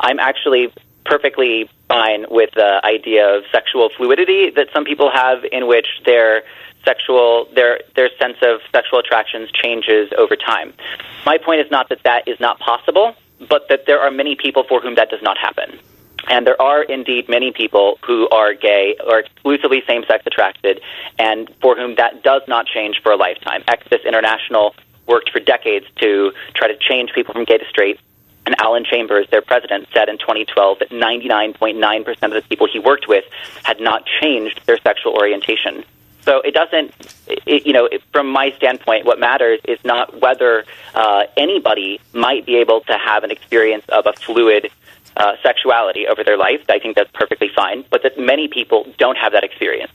I'm actually perfectly fine with the idea of sexual fluidity that some people have, in which their sense of sexual attractions changes over time. My point is not that that is not possible, but that there are many people for whom that does not happen. And there are indeed many people who are gay or exclusively same-sex attracted, and for whom that does not change for a lifetime. Exodus International worked for decades to try to change people from gay to straight. And Alan Chambers, their president, said in 2012 that 99.9% of the people he worked with had not changed their sexual orientation. So it doesn't, from my standpoint, what matters is not whether anybody might be able to have an experience of a fluid sexuality over their life. I think that's perfectly fine, but that many people don't have that experience.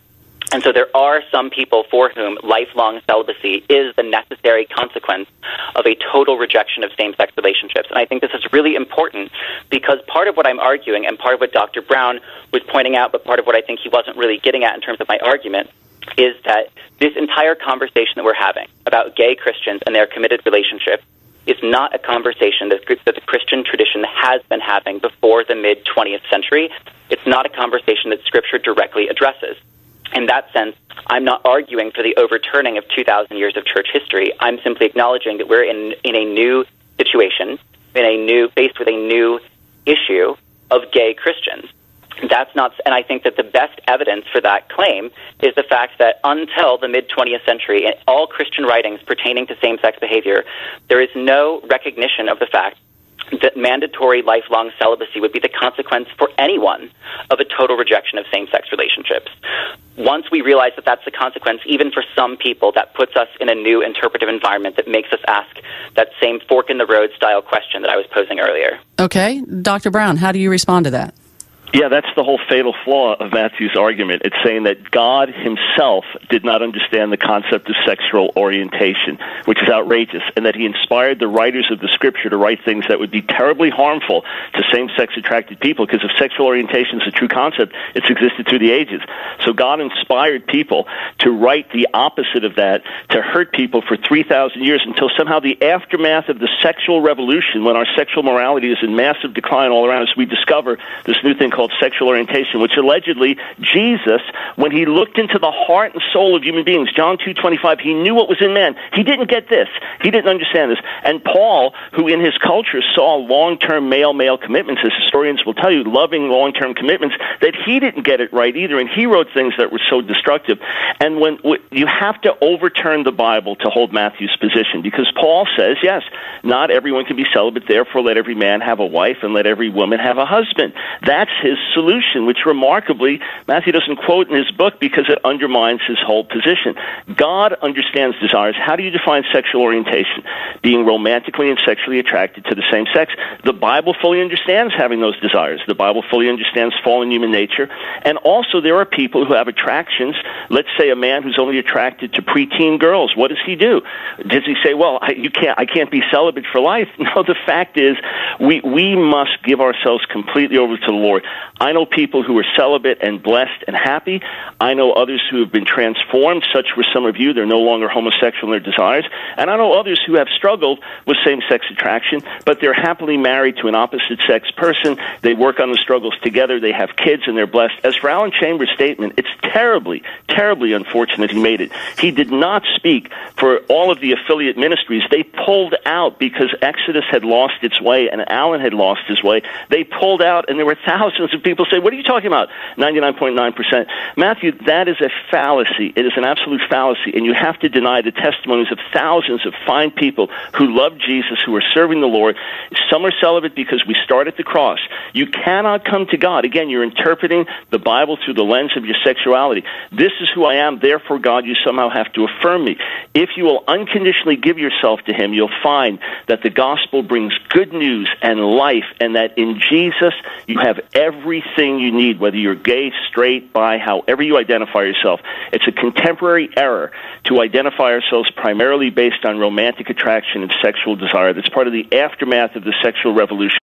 And so there are some people for whom lifelong celibacy is the necessary consequence of a total rejection of same-sex relationships. And I think this is really important because part of what I'm arguing, and part of what Dr. Brown was pointing out, but part of what I think he wasn't really getting at in terms of my argument, is that this entire conversation that we're having about gay Christians and their committed relationship is not a conversation that the Christian tradition has been having before the mid-20th century. It's not a conversation that Scripture directly addresses. In that sense, I'm not arguing for the overturning of 2,000 years of church history. I'm simply acknowledging that we're in a new situation, faced with a new issue of gay Christians. That's not, and I think that the best evidence for that claim is the fact that until the mid-20th century, in all Christian writings pertaining to same-sex behavior, there is no recognition of the fact that mandatory lifelong celibacy would be the consequence for anyone of a total rejection of same-sex relationships. Once we realize that that's the consequence, even for some people, that puts us in a new interpretive environment that makes us ask that same fork-in-the-road style question that I was posing earlier. Okay. Dr. Brown, how do you respond to that? Yeah, that's the whole fatal flaw of Matthew's argument. It's saying that God himself did not understand the concept of sexual orientation, which is outrageous, and that he inspired the writers of the Scripture to write things that would be terribly harmful to same-sex attracted people, because if sexual orientation is a true concept, it's existed through the ages. So God inspired people to write the opposite of that, to hurt people for 3,000 years, until somehow the aftermath of the sexual revolution, when our sexual morality is in massive decline all around us, we discover this new thing called sexual orientation, which allegedly Jesus, when he looked into the heart and soul of human beings, John 2:25, he knew what was in man. He didn't get this. He didn't understand this. And Paul, who in his culture saw long-term male-male commitments, as historians will tell you, loving long-term commitments, that he didn't get it right either, and he wrote things that were so destructive. And when you have to overturn the Bible to hold Matthew's position, because Paul says, yes, not everyone can be celibate, therefore let every man have a wife and let every woman have a husband. That's his solution, which remarkably Matthew doesn't quote in his book because it undermines his whole position. God understands desires. How do you define sexual orientation? Being romantically and sexually attracted to the same sex. The Bible fully understands having those desires. The Bible fully understands fallen human nature. And also there are people who have attractions. Let's say a man who's only attracted to preteen girls. What does he do? Does he say, well, I can't be celibate for life? No, the fact is we must give ourselves completely over to the Lord. I know people who are celibate and blessed and happy. I know others who have been transformed. Such were some of you. They're no longer homosexual in their desires. And I know others who have struggled with same-sex attraction, but they're happily married to an opposite-sex person. They work on the struggles together. They have kids, and they're blessed. As for Alan Chambers' statement, it's terribly, terribly unfortunate he made it. He did not speak for all of the affiliate ministries. They pulled out because Exodus had lost its way and Alan had lost his way. They pulled out, and there were thousands of people say, what are you talking about? 99.9%. Matthew, that is a fallacy. It is an absolute fallacy, and you have to deny the testimonies of thousands of fine people who love Jesus, who are serving the Lord. Some are celibate because we start at the cross. You cannot come to God. Again, you're interpreting the Bible through the lens of your sexuality. This is who I am, therefore, God, you somehow have to affirm me. If you will unconditionally give yourself to him, you'll find that the gospel brings good news and life, and that in Jesus you have everything you need, whether you're gay, straight, bi, however you identify yourself. It's a contemporary error to identify ourselves primarily based on romantic attraction and sexual desire. That's part of the aftermath of the sexual revolution.